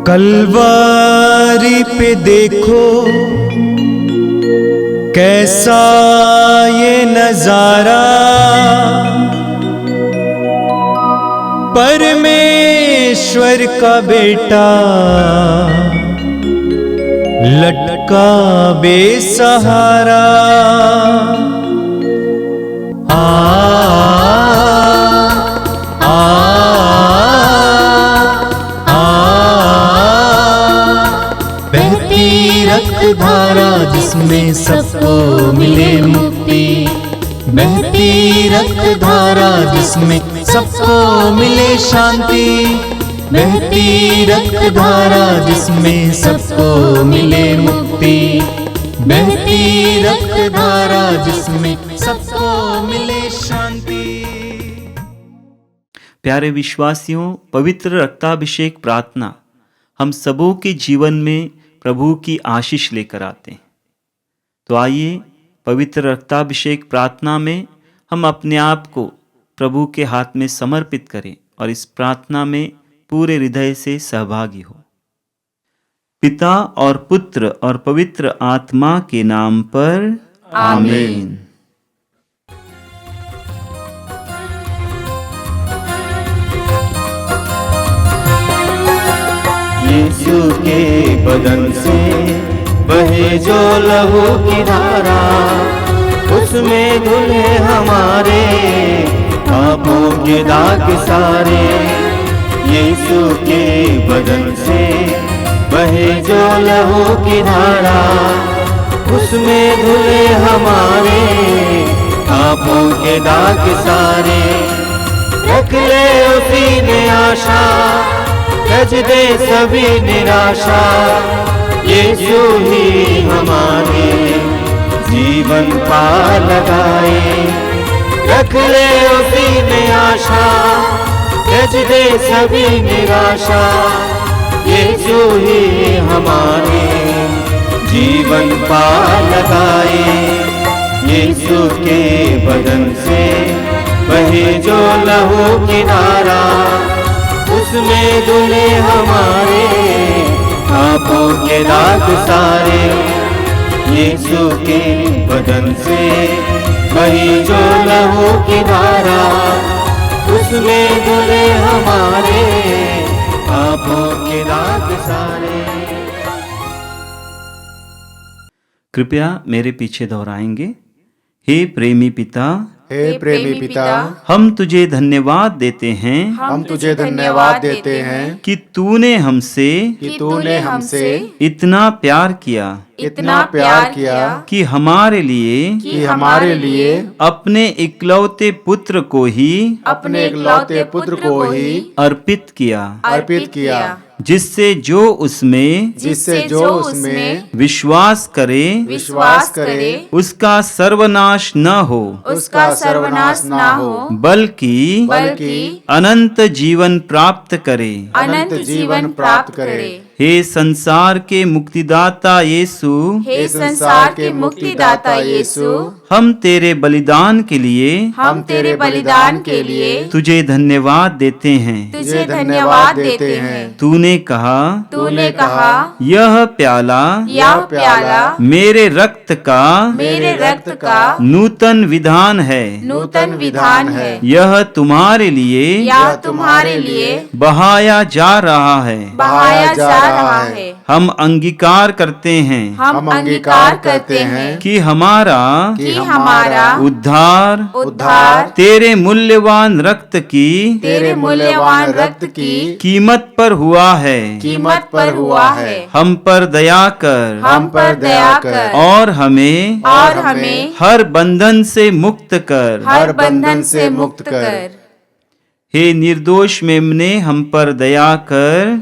कलवारी पे देखो कैसा ये नजारा, परमेश्वर का बेटा लटका बेसहारा। बहती रक्तधारा जिसमें सबको मिले मुक्ति, बहती रक्तधारा जिसमें सबको मिले शांति, बहती रक्तधारा जिसमें सबको मिले मुक्ति, बहती रक्तधारा जिसमें सबको मिले शांति। प्यारे विश्वासियों, पवित्र रक्ताभिषेक प्रार्थना हम सबों के जीवन में प्रभु की आशीष लेकर आते हैं। तो आइए पवित्र रक्ताभिषेक प्रार्थना में हम अपने आप को प्रभु के हाथ में समर्पित करें और इस प्रार्थना में पूरे हृदय से सहभागी हो। पिता और पुत्र और पवित्र आत्मा के नाम पर आमीन। यीशु के बदन से बहे जो लहू की धारा, उसमें धुले हमारे पापों के दाग सारे। यीशु के बदन से बहे जो लहू की धारा, उसमें धुले हमारे पापों के दाग सारे। रख ले उसी ने आशा, तज दे सभी निराशा, यीशु ही हमारे जीवन पार लगाए। रख ले उसी में आशा, तज दे सभी निराशा, यीशु ही हमारे जीवन पार लगाए। यीशु के बदन से बहे जो लहू की धारा, उसमें धुले हमारे पापों के दाग सारे। यीशु के बदन से बही जो लहू की धारा, उसमें धुले हमारे पापों के दाग सारे। कृपया मेरे पीछे दोहराएंगे। हे प्रेमी पिता, हे प्रेमी पिता, हम तुझे धन्यवाद देते हैं, हम तुझे धन्यवाद देते हैं कि तूने हमसे इतना प्यार किया, इतना प्यार किया कि हमारे लिए अपने इकलौते पुत्र को ही अर्पित किया, जिससे जो उसमें विश्वास करे उसका सर्वनाश न हो, बल्कि अनंत जीवन प्राप्त करे। हे संसार के मुक्तिदाता यीशु, हम तेरे बलिदान के लिए तुझे धन्यवाद देते हैं। तूने कहा यह प्याला मेरे रक्त का नूतन विधान है, यह तुम्हारे लिए बहाया जा रहा है। हम अंगीकार करते हैं कि हमारा उद्धार तेरे मूल्यवान रक्त की कीमत पर हुआ है। हम पर दया कर और हमें हर बंधन से मुक्त कर। हे निर्दोष मेमने हम पर दया कर,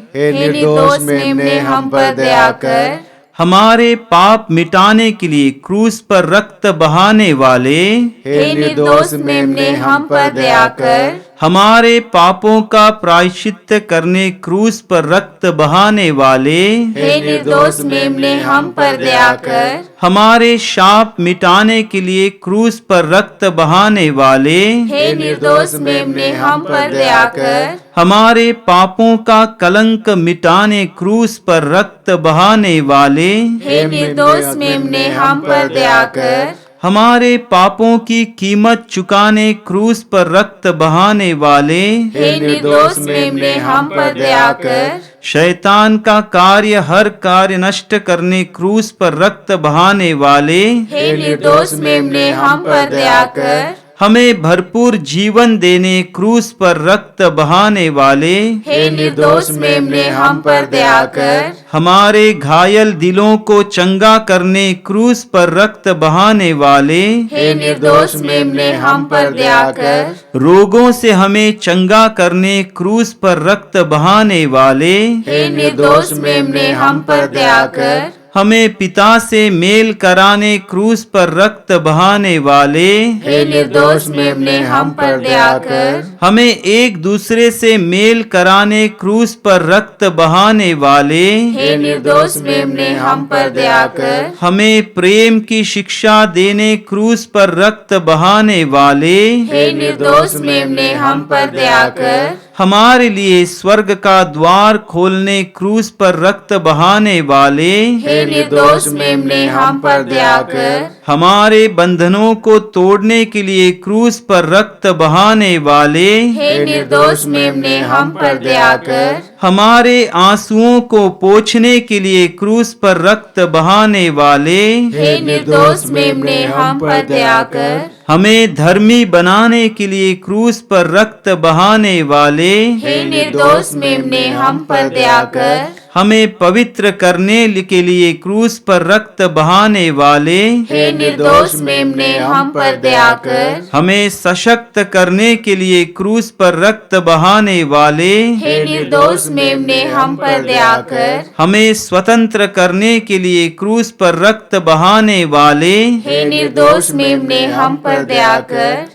हमारे पाप मिटाने के लिए क्रूस पर रक्त बहाने वाले, हे निर्दोष मेमने हम पर दया कर, हमारे पापों का प्रायश्चित करने क्रूस पर रक्त बहाने वाले, हे निर्दोष मेमने हम पर दया कर। हमारे शाप मिटाने के लिए क्रूस पर रक्त बहाने वाले, हे निर्दोष मेमने हम पर दया कर। हमारे पापों का कलंक मिटाने क्रूस पर रक्त बहाने वाले, हे निर्दोष मेमने हम पर दया कर। हमारे पापों की कीमत चुकाने क्रूस पर रक्त बहाने वाले, हे निर्दोष मेमने हम पर दया कर। शैतान का कार्य हर कार्य नष्ट करने क्रूस पर रक्त बहाने वाले, हे निर्दोष मेमने हम पर दया कर। हमें भरपूर जीवन देने क्रूस पर रक्त बहाने वाले, हे निर्दोष मेमने हम पर दया कर। हमारे घायल दिलों को चंगा करने क्रूस पर रक्त बहाने वाले, हे निर्दोष मेमने हम पर दया कर। रोगों से हमें चंगा करने क्रूस पर रक्त बहाने वाले, हे निर्दोष मेमने हम पर दया कर। हमें पिता से मेल कराने क्रूस पर रक्त बहाने वाले, हे निर्दोष मेमने हम पर दया कर। हमें एक दूसरे से मेल कराने क्रूस पर रक्त बहाने वाले, हे निर्दोष मेमने हम पर दया कर। हमें प्रेम की शिक्षा देने क्रूस पर रक्त बहाने वाले, हे निर्दोष मेमने हम पर दया कर। हमारे लिए स्वर्ग का द्वार खोलने क्रूस पर रक्त बहाने वाले, हे निर्दोष मेमने हम पर दया कर। हमारे बंधनों को तोड़ने के लिए क्रूस पर रक्त बहाने वाले, हे निर्दोष मेमने हम पर दया कर। हमारे आंसुओं को पोंछने के लिए क्रूस पर रक्त बहाने वाले, हे निर्दोष मेमने हम पर दया कर। हमें धर्मी बनाने के लिए क्रूस पर रक्त बहाने वाले, हे निर्दोष मेमने हम पर दया कर। हमें पवित्र करने के लिए क्रूस पर रक्त बहाने वाले, हे निर्दोष मेमने हम पर दया कर। हमें सशक्त करने के लिए क्रूस पर रक्त बहाने वाले, हे निर्दोष मेमने हम पर दया कर। हमें स्वतंत्र करने के लिए क्रूस पर रक्त बहाने वाले, हे निर्दोष मेमने हम पर दया कर।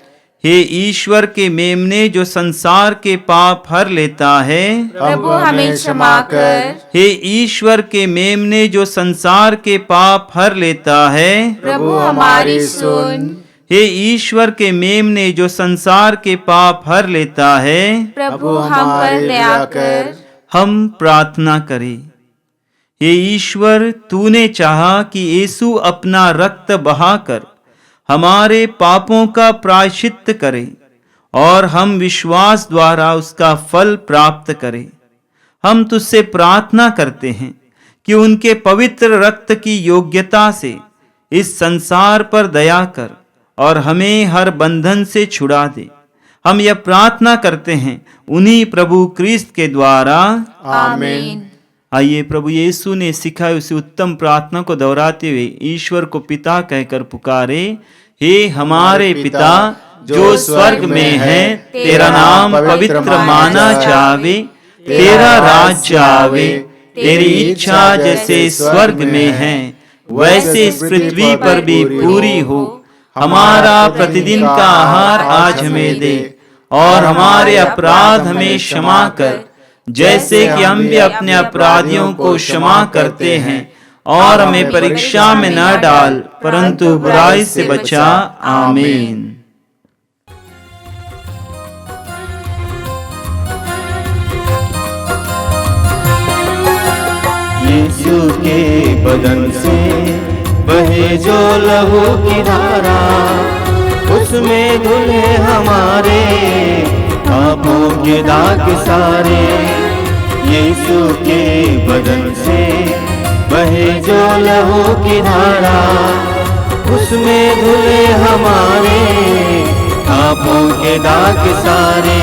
हे ईश्वर के मेमने जो संसार के पाप हर लेता है, प्रभु हमें क्षमा कर। हे ईश्वर के मेमने जो संसार के पाप हर लेता है, प्रभु हमारी सुन। हे ईश्वर के मेमने जो संसार के पाप हर लेता है, प्रभु हम पर दया कर। हम प्रार्थना करें। हे ईश्वर, तूने चाहा कि यीशु अपना रक्त बहाकर हमारे पापों का प्रायश्चित करे और हम विश्वास द्वारा उसका फल प्राप्त करें। हम तुझसे प्रार्थना करते हैं कि उनके पवित्र रक्त की योग्यता से इस संसार पर दया कर और हमें हर बंधन से छुड़ा दे। हम यह प्रार्थना करते हैं उन्हीं प्रभु क्रिस्त के द्वारा, आमीन। आइए प्रभु यीशु ने सिखाई उसी उत्तम प्रार्थना को दोहराते हुए ईश्वर को पिता कहकर पुकारे। हे हमारे पिता जो स्वर्ग में है, तेरा नाम पवित्र माना जावे, तेरा राज्य आवे, तेरी इच्छा जैसे स्वर्ग में है वैसे इस पृथ्वी पर भी पूरी हो। हमारा प्रतिदिन का आहार आज हमें दे और हमारे अपराध हमें क्षमा कर, जैसे कि हम भी अपने अपराधियों को क्षमा करते हैं, और हमें परीक्षा में न डाल परंतु बुराई से बचा। आमीन। यीशु के बदन से बहे जो लहू की धारा, उसमें धुले हमारे पापों के दाग सारे। यीशु के बदन से बहे जो लहू की धारा, उसमें धुले हमारे पापों के दाग सारे।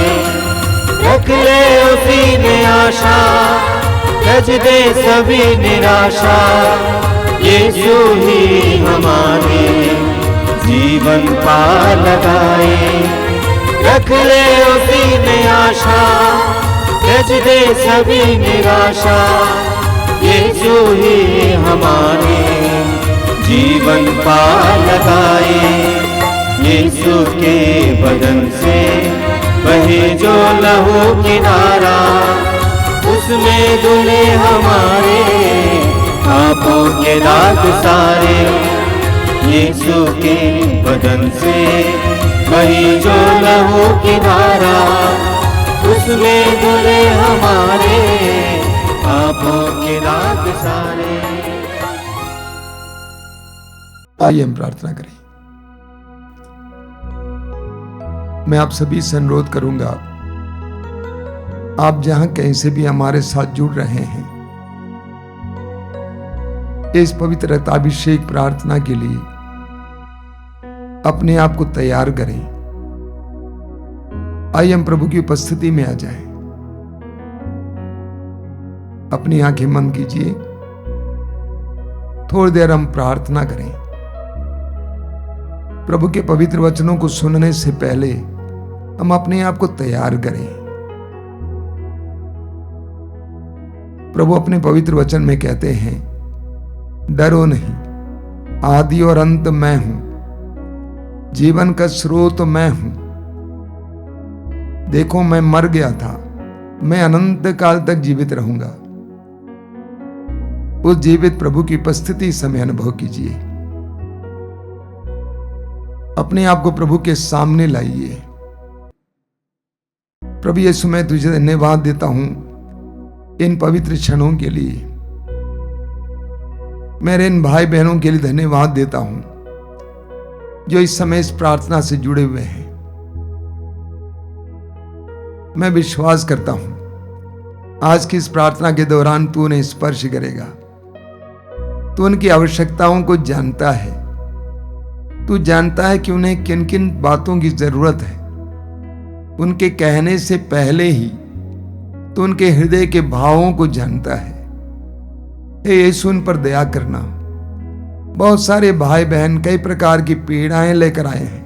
रख ले उसी में आशा, तज दे सभी निराशा, यीशु ही हमारे जीवन पार लगाए। रख ले उसी में आशा, तज दे सभी निराशा, यीशु ही हमारे जीवन पार लगाए। यीशु के बदन से बहे जो लहू की धारा, उसमें धुले हमारे पापों के दाग सारे। यीशु के बदन से बही जो लहू की धारा, उसमें धुले हमारे पापों के दाग सारे। आइए हम प्रार्थना करें। मैं आप सभी से अनुरोध करूंगा, आप जहां कहीं से भी हमारे साथ जुड़ रहे हैं, इस पवित्र रक्ताभिषेक प्रार्थना के लिए अपने आप को तैयार करें। आइए हम प्रभु की उपस्थिति में आ जाएं। अपनी आंखें बंद कीजिए, थोड़ी देर हम प्रार्थना करें। प्रभु के पवित्र वचनों को सुनने से पहले हम अपने आप को तैयार करें। प्रभु अपने पवित्र वचन में कहते हैं, डरो नहीं, आदि और अंत मैं हूं, जीवन का स्रोत मैं हूं। देखो मैं मर गया था, मैं अनंत काल तक जीवित रहूंगा। उस जीवित प्रभु की उपस्थिति समय अनुभव कीजिए। अपने आप को प्रभु के सामने लाइए। प्रभु यीशु, मैं तुझे धन्यवाद देता हूं इन पवित्र क्षणों के लिए। मेरे इन भाई बहनों के लिए धन्यवाद देता हूं जो इस समय इस प्रार्थना से जुड़े हुए हैं। मैं विश्वास करता हूं आज की इस प्रार्थना के दौरान तू उन्हें स्पर्श करेगा। तू उनकी आवश्यकताओं को जानता है। तू जानता है कि उन्हें किन किन बातों की जरूरत है। उनके कहने से पहले ही तू उनके हृदय के भावों को जानता है। हे यीशु, उन पर दया करना। बहुत सारे भाई बहन कई प्रकार की पीड़ाएं लेकर आए हैं,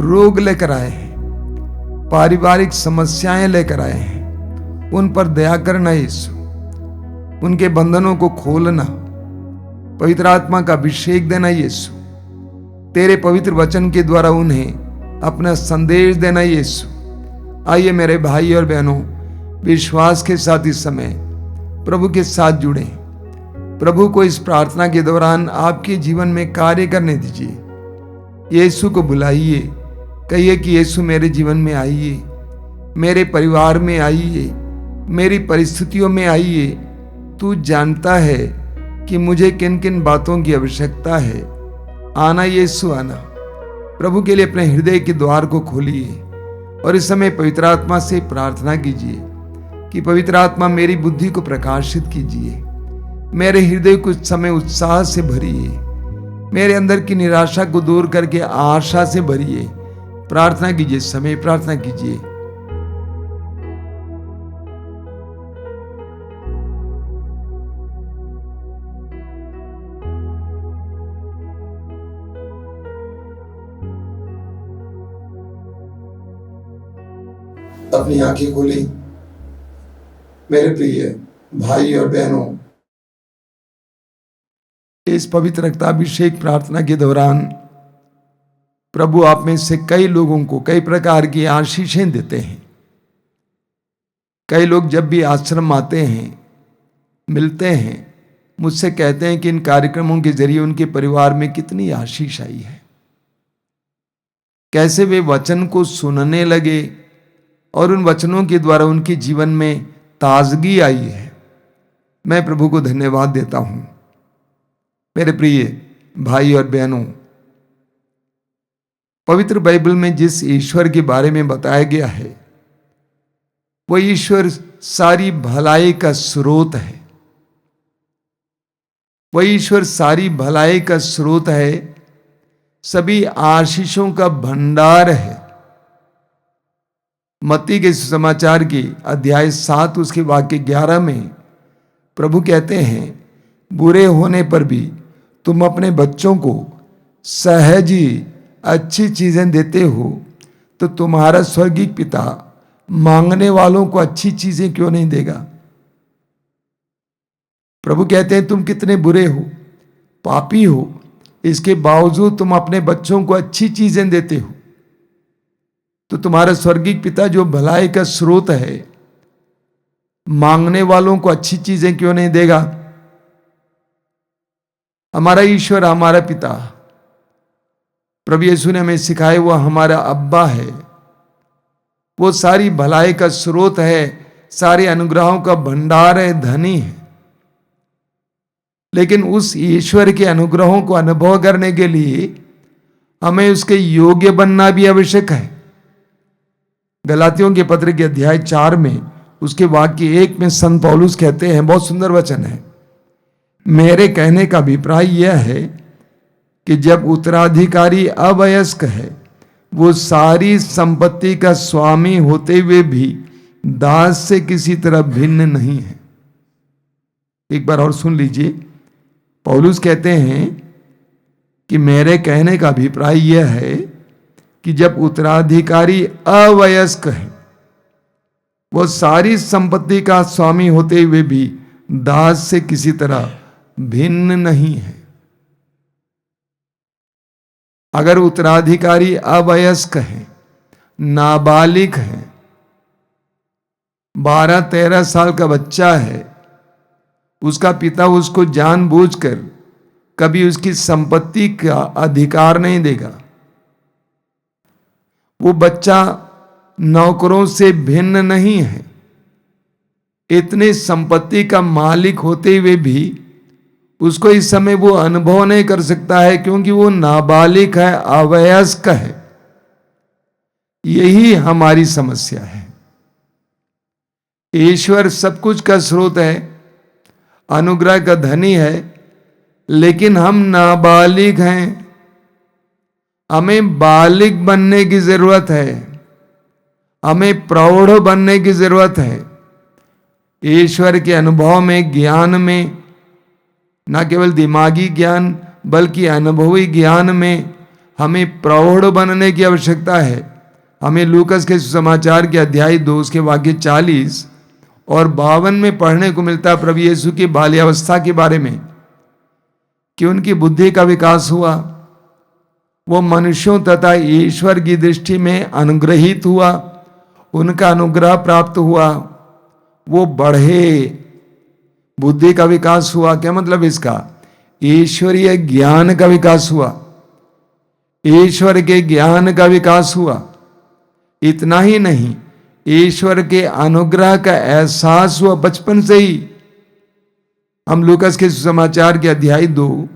रोग लेकर आए हैं, पारिवारिक समस्याएं लेकर आए हैं। उन पर दया करना यीशु। उनके बंधनों को खोलना, पवित्र आत्मा का अभिषेक देना यीशु। तेरे पवित्र वचन के द्वारा उन्हें अपना संदेश देना यीशु। आइए मेरे भाई और बहनों, विश्वास के साथ इस समय प्रभु के साथ जुड़े। प्रभु को इस प्रार्थना के दौरान आपके जीवन में कार्य करने दीजिए। यीशु को बुलाइए, कहिए कि यीशु मेरे जीवन में आइए, मेरे परिवार में आइए, मेरी परिस्थितियों में आइए। तू जानता है कि मुझे किन किन बातों की आवश्यकता है। आना यीशु, आना। प्रभु के लिए अपने हृदय के द्वार को खोलिए और इस समय पवित्र आत्मा से प्रार्थना कीजिए कि पवित्र आत्मा मेरी बुद्धि को प्रकाशित कीजिए, मेरे हृदय को इस समय उत्साह से भरिए, मेरे अंदर की निराशा को दूर करके आशा से भरिए। प्रार्थना कीजिए, समय प्रार्थना कीजिए। अपनी आंखें खोली। मेरे प्रिय भाई और बहनों, इस पवित्र रक्ताभिषेक प्रार्थना के दौरान प्रभु आप में से कई लोगों को कई प्रकार की आशीषें देते हैं। कई लोग जब भी आश्रम आते हैं, मिलते हैं, मुझसे कहते हैं कि इन कार्यक्रमों के जरिए उनके परिवार में कितनी आशीष आई है, कैसे वे वचन को सुनने लगे और उन वचनों के द्वारा उनके जीवन में ताजगी आई है। मैं प्रभु को धन्यवाद देता हूं। मेरे प्रिय भाई और बहनों, पवित्र बाइबल में जिस ईश्वर के बारे में बताया गया है, वो ईश्वर सारी भलाई का स्रोत है। वह ईश्वर सारी भलाई का स्रोत है, सभी आशीषों का भंडार है। मत्ती के समाचार की अध्याय 7 उसके वाक्य 11 में प्रभु कहते हैं, बुरे होने पर भी तुम अपने बच्चों को सहज ही अच्छी चीजें देते हो, तो तुम्हारा स्वर्गीय पिता मांगने वालों को अच्छी चीजें क्यों नहीं देगा। प्रभु कहते हैं, तुम कितने बुरे हो, पापी हो, इसके बावजूद तुम अपने बच्चों को अच्छी चीजें देते हो। तो तुम्हारा स्वर्गीय पिता जो भलाई का स्रोत है, मांगने वालों को अच्छी चीजें क्यों नहीं देगा? हमारा ईश्वर, हमारा पिता, प्रभु यीशु ने हमें सिखाया, वो हमारा अब्बा है, वो सारी भलाई का स्रोत है, सारे अनुग्रहों का भंडार है, धनी है। लेकिन उस ईश्वर के अनुग्रहों को अनुभव करने के लिए हमें उसके योग्य बनना भी आवश्यक है। गलातियों के पत्र के अध्याय 4 में उसके वाक्य 1 में संत पौलुस कहते हैं, बहुत सुंदर वचन है, मेरे कहने का अभिप्राय यह है कि जब उत्तराधिकारी अवयस्क है, वो सारी संपत्ति का स्वामी होते हुए भी दास से किसी तरह भिन्न नहीं है। एक बार और सुन लीजिए, पौलुस कहते हैं कि मेरे कहने का अभिप्राय यह है कि जब उत्तराधिकारी अवयस्क है, वो सारी संपत्ति का स्वामी होते हुए भी दास से किसी तरह भिन्न नहीं है। अगर उत्तराधिकारी अवयस्क है, नाबालिग है, 12-13 साल का बच्चा है, उसका पिता उसको जानबूझकर कभी उसकी संपत्ति का अधिकार नहीं देगा। वो बच्चा नौकरों से भिन्न नहीं है। इतने संपत्ति का मालिक होते हुए भी उसको इस समय वो अनुभव नहीं कर सकता है, क्योंकि वो नाबालिग है, अवयस्क है। यही हमारी समस्या है। ईश्वर सब कुछ का स्रोत है, अनुग्रह का धनी है, लेकिन हम नाबालिग हैं। हमें बालिग बनने की जरूरत है, हमें प्रौढ़ बनने की जरूरत है। ईश्वर के अनुभव में, ज्ञान में, न केवल दिमागी ज्ञान बल्कि अनुभवी ज्ञान में हमें प्रौढ़ बनने की आवश्यकता है। हमें लूकस के सुसमाचार के अध्याय 2 उसके वाक्य 40 और 52 में पढ़ने को मिलता है प्रभु यीशु की बाल्यावस्था के बारे में, कि उनकी बुद्धि का विकास हुआ, वो मनुष्यों तथा ईश्वर की दृष्टि में अनुग्रहित हुआ, उनका अनुग्रह प्राप्त हुआ, वो बढ़े, बुद्धि का विकास हुआ। क्या मतलब इसका? ईश्वरीय ज्ञान का विकास हुआ, ईश्वर के ज्ञान का विकास हुआ। इतना ही नहीं, ईश्वर के अनुग्रह का एहसास हुआ बचपन से ही। हम लूकस के सुसमाचार के अध्याय 2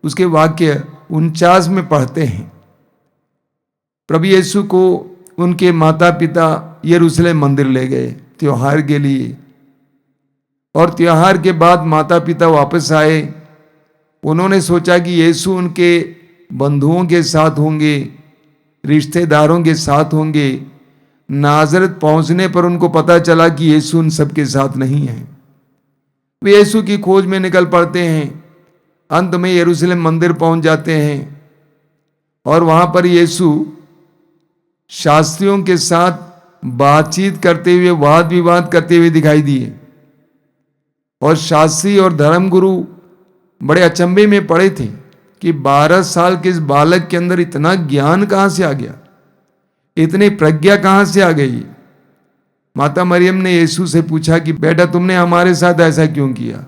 उसके वाक्य 49 में पढ़ते हैं, प्रभु यीशु को उनके माता पिता यरूशलेम मंदिर ले गए त्योहार के लिए, और त्योहार के बाद माता पिता वापस आए। उन्होंने सोचा कि यीशु उनके बंधुओं के साथ होंगे, रिश्तेदारों के साथ होंगे। नाजरत पहुंचने पर उनको पता चला कि यीशु उन सबके साथ नहीं है। वे यीशु की खोज में निकल पड़ते हैं। अंत में यरूशलेम मंदिर पहुंच जाते हैं और वहां पर यीशु शास्त्रियों के साथ बातचीत करते हुए, वाद विवाद करते हुए दिखाई दिए। और शास्त्री और धर्मगुरु बड़े अचंभे में पड़े थे कि 12 साल के इस बालक के अंदर इतना ज्ञान कहां से आ गया, इतनी प्रज्ञा कहां से आ गई। माता मरियम ने यीशु से पूछा कि बेटा, तुमने हमारे साथ ऐसा क्यों किया?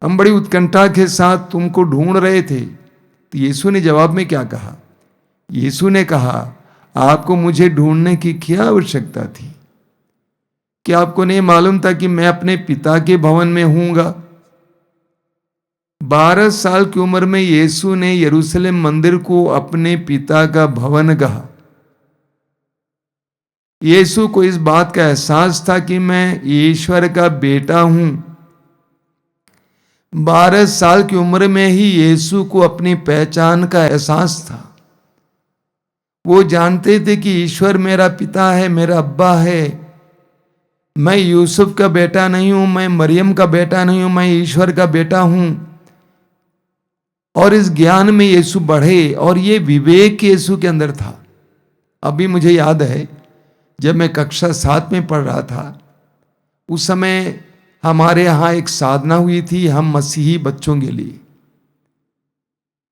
हम बड़ी उत्कंठा के साथ तुमको ढूंढ रहे थे। तो यीशु ने जवाब में क्या कहा? यीशु ने कहा, आपको मुझे ढूंढने की क्या आवश्यकता थी? क्या आपको नहीं मालूम था कि मैं अपने पिता के भवन में हूंगा? 12 साल की उम्र में यीशु ने यरूशलेम मंदिर को अपने पिता का भवन कहा। यीशु को इस बात का एहसास था कि मैं ईश्वर का बेटा हूं। 12 साल की उम्र में ही यीशु को अपनी पहचान का एहसास था। वो जानते थे कि ईश्वर मेरा पिता है, मेरा अब्बा है। मैं यूसुफ का बेटा नहीं हूं, मैं मरियम का बेटा नहीं हूं, मैं ईश्वर का बेटा हूं। और इस ज्ञान में यीशु बढ़े, और ये विवेक यीशु के अंदर था। अभी मुझे याद है, जब मैं कक्षा 7 में पढ़ रहा था, उस समय हमारे यहाँ एक साधना हुई थी, हम मसीही बच्चों के लिए।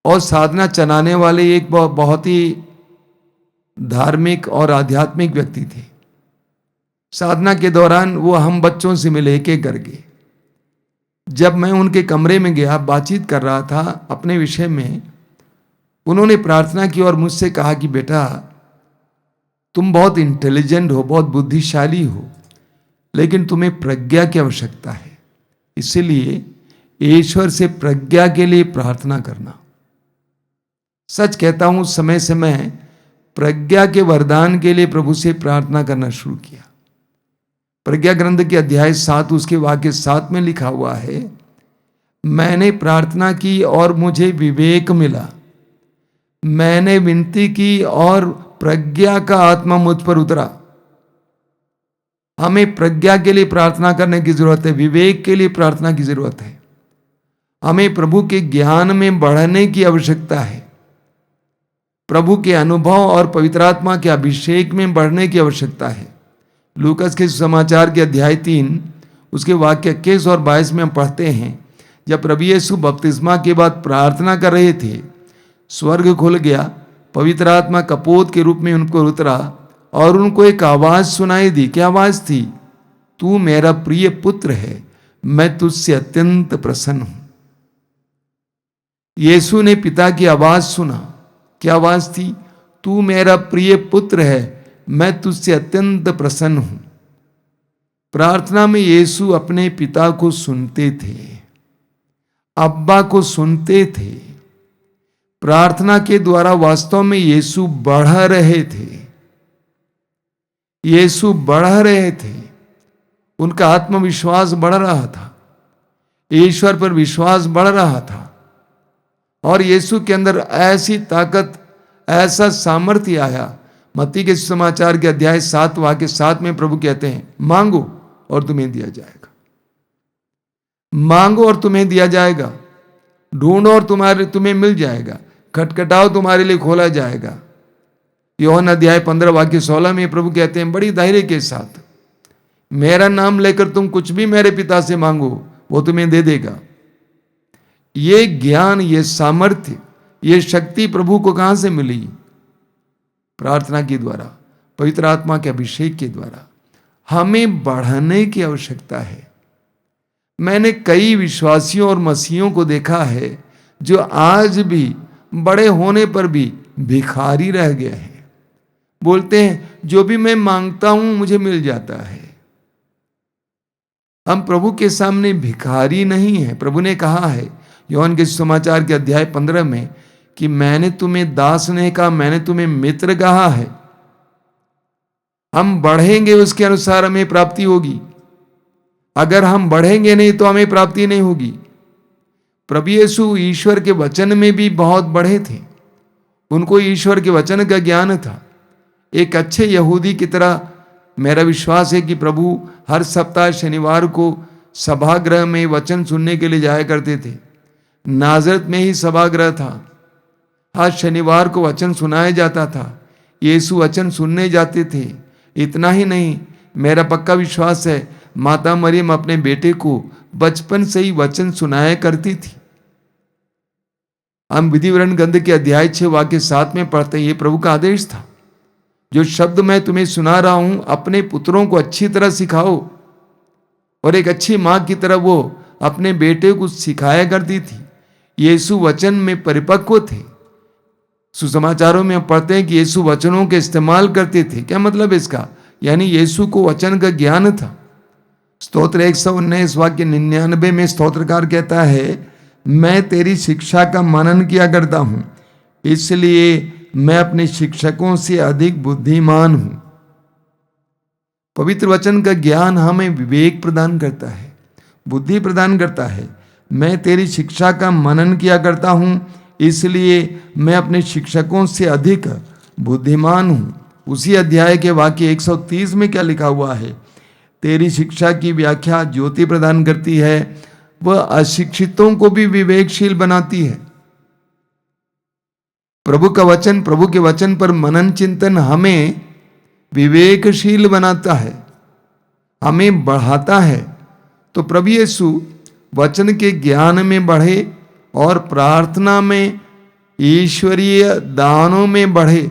और साधना चलाने वाले एक बहुत ही धार्मिक और आध्यात्मिक व्यक्ति थे। साधना के दौरान वो हम बच्चों से मिले एक एक करके। जब मैं उनके कमरे में गया, बातचीत कर रहा था अपने विषय में, उन्होंने प्रार्थना की और मुझसे कहा कि बेटा तुम बहुत इंटेलिजेंट हो, बहुत बुद्धिशाली हो, लेकिन तुम्हें प्रज्ञा की आवश्यकता है, इसलिए ईश्वर से प्रज्ञा के लिए प्रार्थना करना। सच कहता हूं, समय समय प्रज्ञा के वरदान के लिए प्रभु से प्रार्थना करना शुरू किया। प्रज्ञा ग्रंथ के अध्याय 7 उसके वाक्य 7 में लिखा हुआ है, मैंने प्रार्थना की और मुझे विवेक मिला, मैंने विनती की और प्रज्ञा का आत्मा मुझ पर उतरा। हमें प्रज्ञा के लिए प्रार्थना करने की जरूरत है, विवेक के लिए प्रार्थना की जरूरत है। हमें प्रभु के ज्ञान में बढ़ने की आवश्यकता है, प्रभु के अनुभव और पवित्र आत्मा के अभिषेक में बढ़ने की आवश्यकता है। लूकास के समाचार के अध्याय 3 उसके वाक्य 21 और 22 में हम पढ़ते हैं, जब प्रभु यीशु बपतिस्मा के बाद प्रार्थना कर रहे थे, स्वर्ग खुल गया, पवित्र आत्मा कपोत के रूप में उन पर उतरा और उनको एक आवाज सुनाई दी। क्या आवाज थी? तू मेरा प्रिय पुत्र है, मैं तुझसे अत्यंत प्रसन्न हूं। यीशु ने पिता की आवाज सुना। क्या आवाज थी? तू मेरा प्रिय पुत्र है, मैं तुझसे अत्यंत प्रसन्न हूं। प्रार्थना में यीशु अपने पिता को सुनते थे, अब्बा को सुनते थे। प्रार्थना के द्वारा वास्तव में यीशु बढ़ रहे थे, यीशु बढ़ रहे थे। उनका आत्मविश्वास बढ़ रहा था, ईश्वर पर विश्वास बढ़ रहा था और यीशु के अंदर ऐसी ताकत, ऐसा सामर्थ्य आया। मत्ती के समाचार के अध्याय 7 वाक्य 7 में प्रभु कहते हैं, मांगो और तुम्हें दिया जाएगा, मांगो और तुम्हें दिया जाएगा, ढूंढो और तुम्हें मिल जाएगा, खटखटाओ तुम्हारे लिए खोला जाएगा। यूहन्ना अध्याय 15 वाक्य 16 में प्रभु कहते हैं बड़ी धैर्य के साथ, मेरा नाम लेकर तुम कुछ भी मेरे पिता से मांगो वो तुम्हें दे देगा। ये ज्ञान, ये सामर्थ्य, ये शक्ति प्रभु को कहां से मिली? प्रार्थना के द्वारा, पवित्र आत्मा के अभिषेक के द्वारा। हमें बढ़ने की आवश्यकता है। मैंने कई विश्वासियों और मसीहियों को देखा है जो आज भी बड़े होने पर भी भिखारी रह गए हैं। बोलते हैं जो भी मैं मांगता हूं मुझे मिल जाता है। हम प्रभु के सामने भिखारी नहीं है। प्रभु ने कहा है यूहन्ना के समाचार के अध्याय 15 में कि मैंने तुम्हें दास नहीं कहा, मैंने तुम्हें मित्र कहा है। हम बढ़ेंगे उसके अनुसार हमें प्राप्ति होगी। अगर हम बढ़ेंगे नहीं तो हमें प्राप्ति नहीं होगी। प्रभु यीशु ईश्वर के वचन में भी बहुत बढ़े थे। उनको ईश्वर के वचन का ज्ञान था। एक अच्छे यहूदी की तरह मेरा विश्वास है कि प्रभु हर सप्ताह शनिवार को सभागृह में वचन सुनने के लिए जाया करते थे। नाजरत में ही सभागृह था। हर शनिवार को वचन सुनाया जाता था। यीशु वचन सुनने जाते थे। इतना ही नहीं, मेरा पक्का विश्वास है माता मरियम अपने बेटे को बचपन से ही वचन सुनाया करती थी। हम विधि विवरण ग्रंथ के अध्याय 6 वाक्य 7 में पढ़ते हैं, ये प्रभु का आदेश था, जो शब्द मैं तुम्हें सुना रहा हूं अपने पुत्रों को अच्छी तरह सिखाओ। और एक अच्छी मां की तरह वो अपने बेटे को सिखाया करती थी। यीशु वचन में परिपक्व थे। सुसमाचारों में हम पढ़ते हैं कि यीशु वचनों के इस्तेमाल करते थे। क्या मतलब इसका? यानी यीशु को वचन का ज्ञान था। स्तोत्र 119 वाक्य 99 में स्तोत्रकार कहता है, मैं तेरी शिक्षा का मनन किया करता हूं, इसलिए मैं अपने शिक्षकों से अधिक बुद्धिमान हूं। पवित्र वचन का ज्ञान हमें विवेक प्रदान करता है, बुद्धि प्रदान करता है। मैं तेरी शिक्षा का मनन किया करता हूं, इसलिए मैं अपने शिक्षकों से अधिक बुद्धिमान हूं। उसी अध्याय के वाक्य 130 में क्या लिखा हुआ है? तेरी शिक्षा की व्याख्या ज्योति प्रदान करती है, वह अशिक्षितों को भी विवेकशील बनाती है। प्रभु का वचन, प्रभु के वचन पर मनन चिंतन हमें विवेकशील बनाता है, हमें बढ़ाता है। तो प्रभु यीशु वचन के ज्ञान में बढ़े और प्रार्थना में, ईश्वरीय दानों में बढ़े।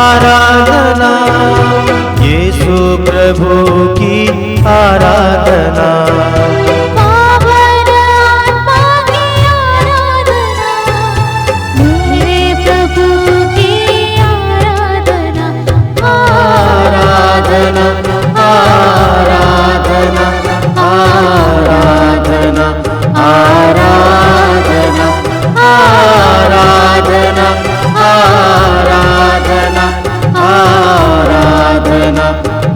आराधना। पावन आत्मा की आराधना, मेरे प्रभु की आराधना। आराधना आराधना आराधना आराधना आराधना आराधना आराधना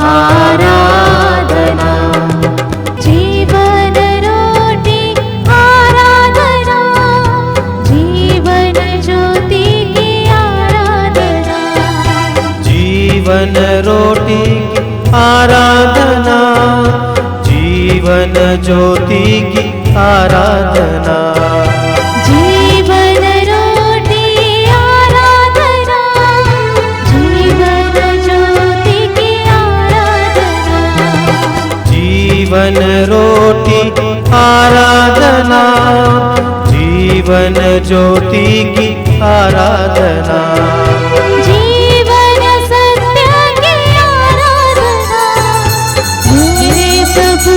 आराधना। जीवन रोटी आराधना, जीवन ज्योति की आराधना। जीवन रोटी की आराधना, जीवन ज्योति की आराधना। जीवन रोटी आराधना, जीवन ज्योति की आराधना। जीवन रोटी आराधना, जीवन ज्योति की आराधना। जीवन सत्य की आराधना, मेरे प्रभु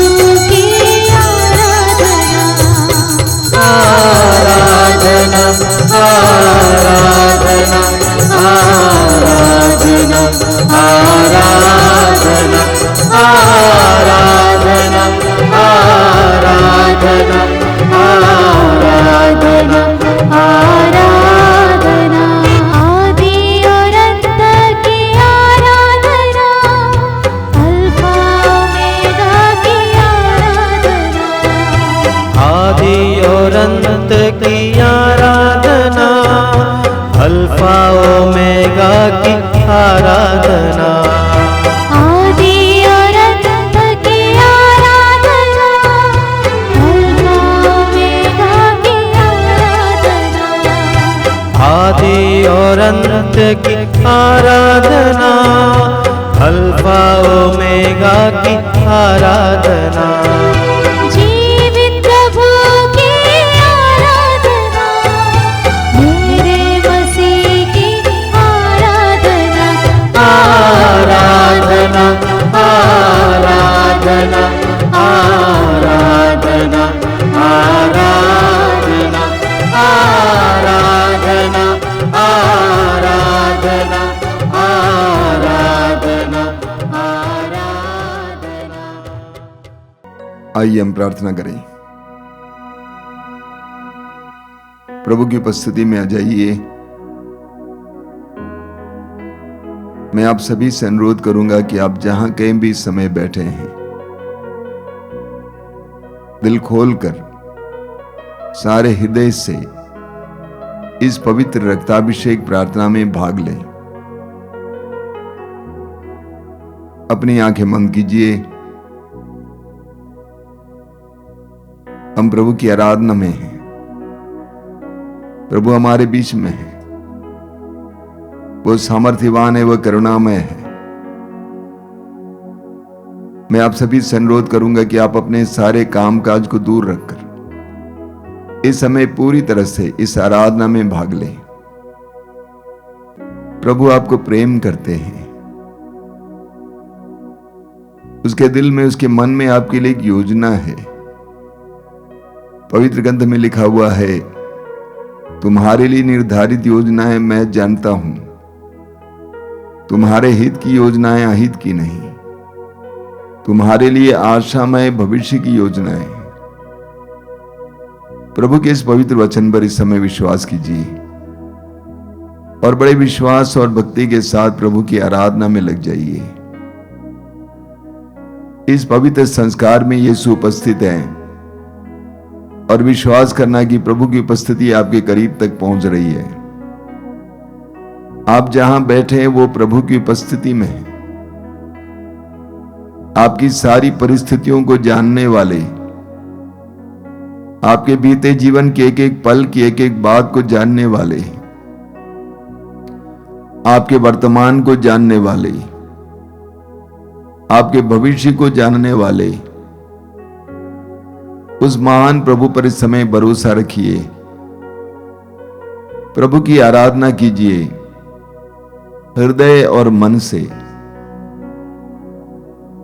की आराधना। आराधना आराधना आराधना आराधना आराधना आराधना आराधना आराधना। आदि और अंत की आराधना, अल्फा ओमेगा की आराधना। आदि और अंत की आराधना, अल्फा ओमेगा की आराधना। आदि और अंत की आराधना, अल्फा ओमेगा की आराधना। आदि और अंत की आराधना, अल्फा ओमेगा की आराधना। जीवित प्रभु की आराधना, मेरे मसीह की आराधना। आराधना आराधना आराधना आराधना आराधना आराधना आराधना आराधना। आइए हम प्रार्थना करें। प्रभु की उपस्थिति में आ जाइए। मैं आप सभी से अनुरोध करूंगा कि आप जहां कहीं भी इस समय बैठे हैं, दिल खोलकर सारे हृदय से इस पवित्र रक्ताभिषेक प्रार्थना में भाग लें। अपनी आंखें बंद कीजिए। हम प्रभु की आराधना में हैं। प्रभु हमारे बीच में है। वो सामर्थ्यवान है, वह करुणामय है। मैं आप सभी से अनुरोध करूंगा कि आप अपने सारे कामकाज को दूर रखकर इस समय पूरी तरह से इस आराधना में भाग लें। प्रभु आपको प्रेम करते हैं। उसके दिल में, उसके मन में आपके लिए एक योजना है। पवित्र ग्रंथ में लिखा हुआ है, तुम्हारे लिए निर्धारित योजनाएं मैं जानता हूं, तुम्हारे हित की योजनाएं अहित की नहीं, तुम्हारे लिए आशामय भविष्य की योजनाएं। प्रभु के इस पवित्र वचन पर इस समय विश्वास कीजिए और बड़े विश्वास और भक्ति के साथ प्रभु की आराधना में लग जाइए। इस पवित्र संस्कार में यीशु उपस्थित है और विश्वास करना कि प्रभु की उपस्थिति आपके करीब तक पहुंच रही है। आप जहां बैठे हैं वो प्रभु की उपस्थिति में है। आपकी सारी परिस्थितियों को जानने वाले, आपके बीते जीवन के एक एक पल की एक एक बात को जानने वाले, आपके वर्तमान को जानने वाले, आपके भविष्य को जानने वाले उस महान प्रभु पर इस समय भरोसा रखिए। प्रभु की आराधना कीजिए हृदय और मन से।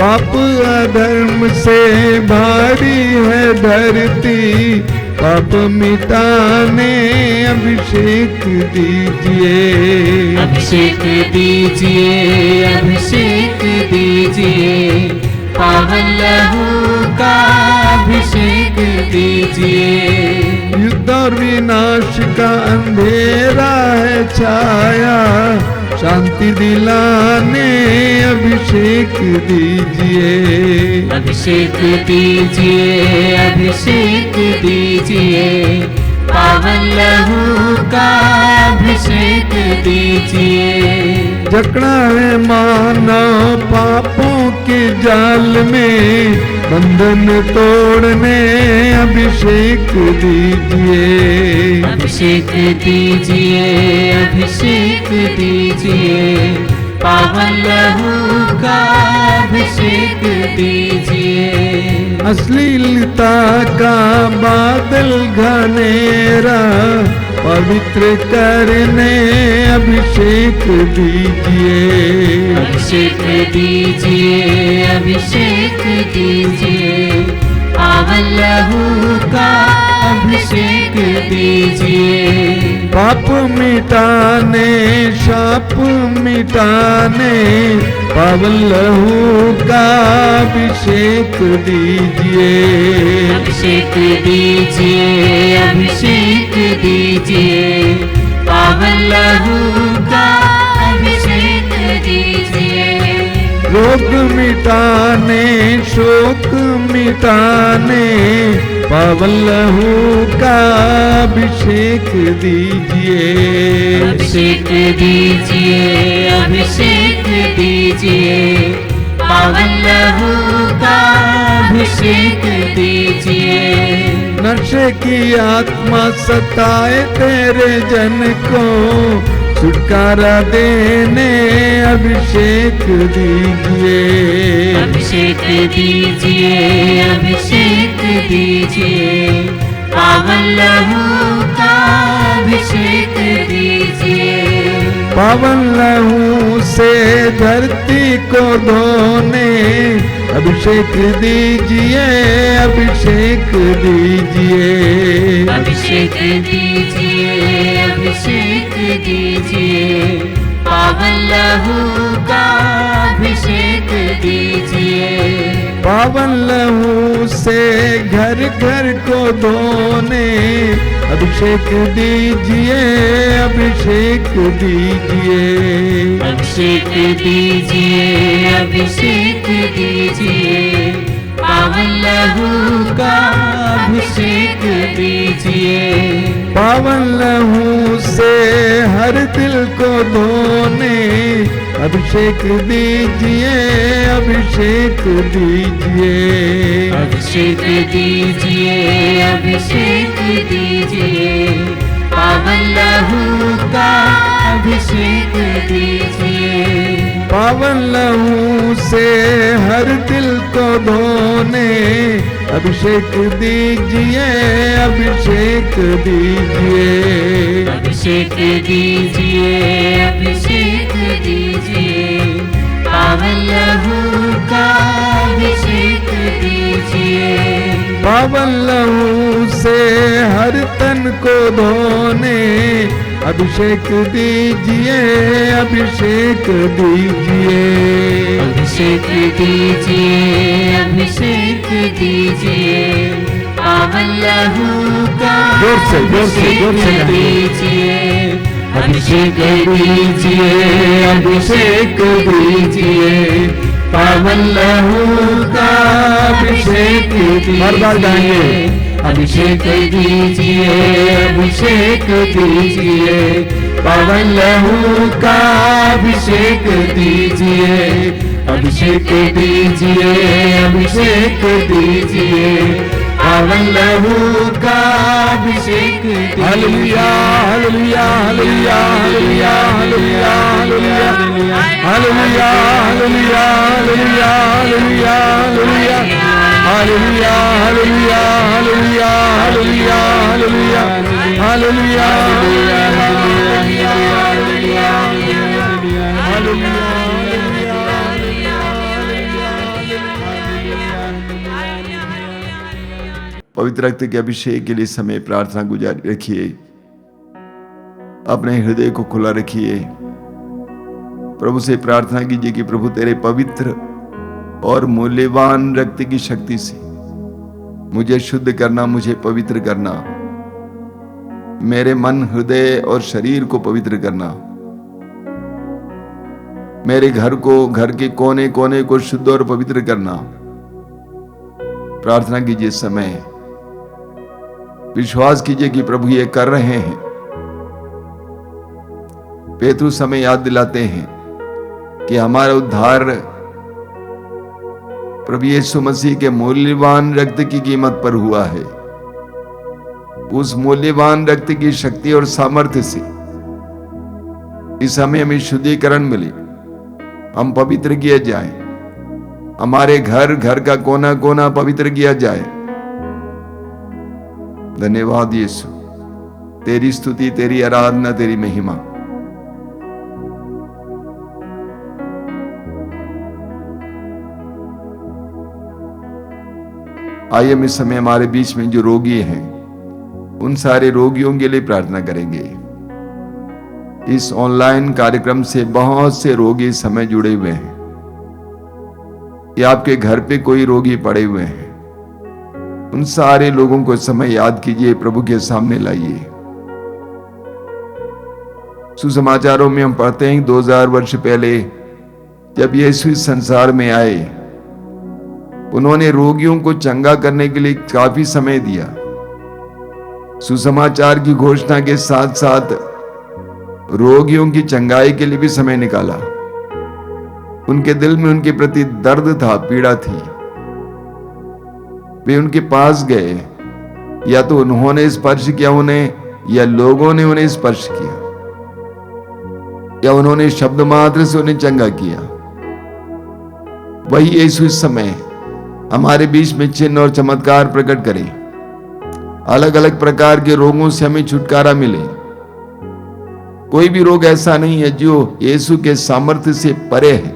पाप अधर्म से भारी है धरती, पाप मिटाने अभिषेक दीजिए। अभिषेक दीजिए, अभिषेक दीजिए, पावन लहू का अभिषेक दीजिए। युद्ध और विनाश का अंधेरा है छाया, शांति दिलाने अभिषेक दीजिए। अभिषेक दीजिए, अभिषेक दीजिए, पावन लहू का अभिषेक दीजिए। जकड़ा है मानव पापों के जाल में, बंधन तोड़ने अभिषेक दीजिए। अभिषेक दीजिए, अभिषेक दीजिए, पावन लहू का अभिषेक दीजिए। अश्लीलता का बादल घनेरा पवित्र करने अभिषेक दीजिए। अभिषेक दीजिए, अभिषेक दीजिए, पावन लहू का अभिषेक दीजिए। पाप मिटाने शाप मिटाने पावन लहू का अभिषेक दीजिए। अभिषेक दीजिए, अभिषेक दीजिए, पावन लहू का अभिषेक दीजिए। रोग मिटाने शोक मिटाने पावन लहू का अभिषेक दीजिए। अभिषेक दीजिए, अभिषेक दीजिए, पावन लहू का अभिषेक दीजिए। नशे की आत्मा सताए तेरे जन को, छुटकारा देने अभिषेक दीजिए। अभिषेक दीजिए, अभिषेक दीजिए, पावन लहू का अभिषेक दीजिए। पावन लहू से धरती को धोने अभिषेक दीजिए, अभिषेक दीजिए। अभिषेक दीजिए, अभिषेक दीजिए, पावन लहू का अभिषेक दीजिए। पावन लहू से घर घर को धोने अभिषेक दीजिए, अभिषेक दीजिए। अभिषेक दीजिए, अभिषेक दीजिए, पावन लहू का अभिषेक दीजिए। पावन लहू से हर दिल को धोने अभिषेक दीजिए, अभिषेक दीजिए। अभिषेक दीजिए, अभिषेक दीजिए, पावन लहू का अभिषेक दीजिए। पावन लहू से हर दिल को धोने अभिषेक दीजिए, अभिषेक दीजिए। अभिषेक दीजिए, अभिषेक दीजिए, पावन लहू का अभिषेक दीजिए। पावन लहू से हर तन को धोने अभिषेक दीजिए, अभिषेक दीजिए। अभिषेक दीजिए, अभिषेक दीजिए, पावन लहू का अभिषेक दीजिए। अभिषेक दीजिए, अभिषेक दीजिए, पावन लहू का अभिषेक दीजिए। अभिषेक दीजिए, अभिषेक दीजिए, पावन लहू का अभिषेक दीजिए। अभिषेक दीजिए, अभिषेक दीजिए, पावन लहू का अभिषेक दीजिए। Hallelujah, hallelujah, hallelujah, hallelujah, hallelujah, hallelujah, hallelujah, hallelujah, hallelujah, hallelujah, hallelujah, hallelujah, hallelujah, hallelujah, hallelujah, hallelujah, hallelujah, hallelujah, hallelujah. पवित्र रक्त के अभिषेक के लिए समय प्रार्थना गुजारी रखिए। अपने हृदय को खुला रखिए। प्रभु से प्रार्थना कीजिए कि प्रभु तेरे पवित्र और मूल्यवान रक्त की शक्ति से मुझे शुद्ध करना, मुझे पवित्र करना, मेरे मन, हृदय और शरीर को पवित्र करना, मेरे घर को, घर के कोने कोने को शुद्ध और पवित्र करना। प्रार्थना कीजिए इस समय, विश्वास कीजिए कि प्रभु ये कर रहे हैं। पेतरू समय याद दिलाते हैं कि हमारा उद्धार प्रभु यीशु मसीह के मूल्यवान रक्त की कीमत पर हुआ है। उस मूल्यवान रक्त की शक्ति और सामर्थ्य से इस समय हमें शुद्धिकरण मिले, हम पवित्र किए जाएं, हमारे घर, घर का कोना कोना पवित्र किया जाए। धन्यवाद यीशु, तेरी स्तुति, तेरी आराधना, तेरी महिमा। आइए हम इस समय हमारे बीच में जो रोगी हैं उन सारे रोगियों के लिए प्रार्थना करेंगे। इस ऑनलाइन कार्यक्रम से बहुत से रोगी इस समय जुड़े हुए हैं। या आपके घर पे कोई रोगी पड़े हुए हैं, उन सारे लोगों को इस समय याद कीजिए, प्रभु के सामने लाइए। सुसमाचारों में हम पढ़ते हैं 2000 वर्ष पहले जब यीशु इस संसार में आए, उन्होंने रोगियों को चंगा करने के लिए काफी समय दिया। सुसमाचार की घोषणा के साथ साथ रोगियों की चंगाई के लिए भी समय निकाला। उनके दिल में उनके प्रति दर्द था, पीड़ा थी। वे उनके पास गए, या तो उन्होंने स्पर्श किया उन्हें, या लोगों ने उन्हें स्पर्श किया, या उन्होंने शब्द मात्र से उन्हें चंगा किया। वही यीशु इस समय हमारे बीच में चिन्ह और चमत्कार प्रकट करे। अलग अलग प्रकार के रोगों से हमें छुटकारा मिले। कोई भी रोग ऐसा नहीं है जो यीशु के सामर्थ्य से परे है,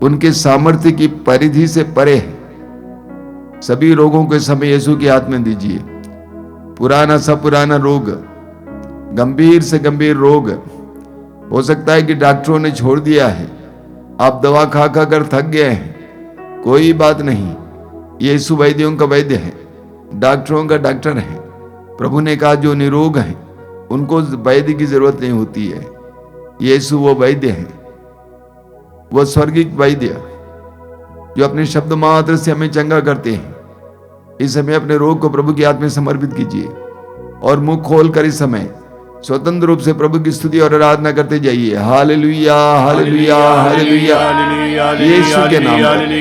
उनके सामर्थ्य की परिधि से परे है। सभी रोगों को इस समय यीशु के हाथ में दीजिए। पुराना सा पुराना रोग, गंभीर से गंभीर रोग, हो सकता है कि डॉक्टरों ने छोड़ दिया है, आप दवा खा खा कर थक गए हैं। कोई बात नहीं, यीशु वैद्यों का वैद्य है, डॉक्टरों का डॉक्टर है। प्रभु ने कहा जो निरोग हैं उनको वैद्य की जरूरत नहीं होती है। यीशु वो वैद्य है, वो स्वर्गिक वैद्य जो अपने शब्द मात्र से हमें चंगा करते हैं। इस समय अपने रोग को प्रभु के हाथ में समर्पित कीजिए और मुंह खोल कर इस समय स्वतंत्र रूप से प्रभु की स्तुति और आराधना करते जाइए। Hallelujah, hallelujah, hallelujah. यीशु के नाम पर,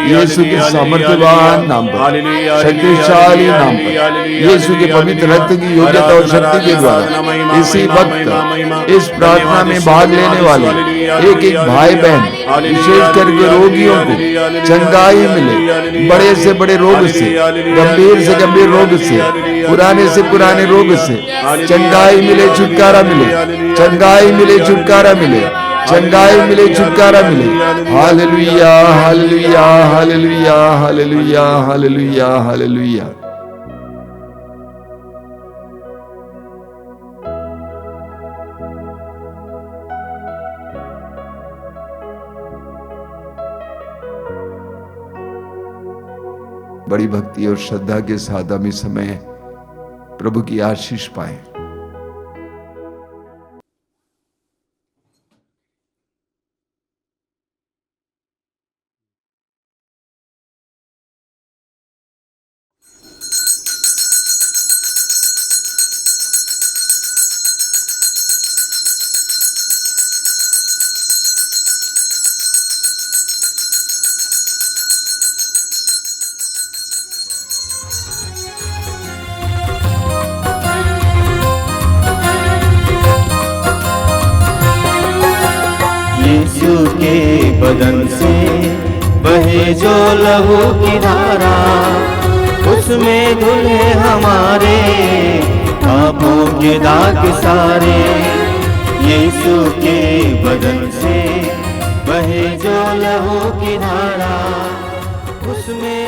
यीशु के सामर्थ्यवान नाम पर, शक्तिशाली नाम पर, यीशु के पवित्र रक्त की योग्यता और शक्ति के द्वारा इसी वक्त इस प्रार्थना में भाग लेने वाले एक एक भाई बहन, विशेष करके रोगियों को चंगाई मिले। बड़े से बड़े रोग से, गंभीर से गंभीर रोग से, पुराने से पुराने रोग से चंगाई मिले, छुटकारा मिले, चंगाई मिले, छुटकारा मिले, चंगाई मिले, छुटकारा मिले। Hallelujah, hallelujah, hallelujah, hallelujah, hallelujah, hallelujah. बड़ी भक्ति और श्रद्धा के साथ हम इस समय प्रभु की आशीष पाएं। यीशु के बदन से बहे जो लहू की धारा, उसमें धुले हमारे पापों के दाग सारे। यीशु के बदन से बहे जो लहू की धारा, उसमें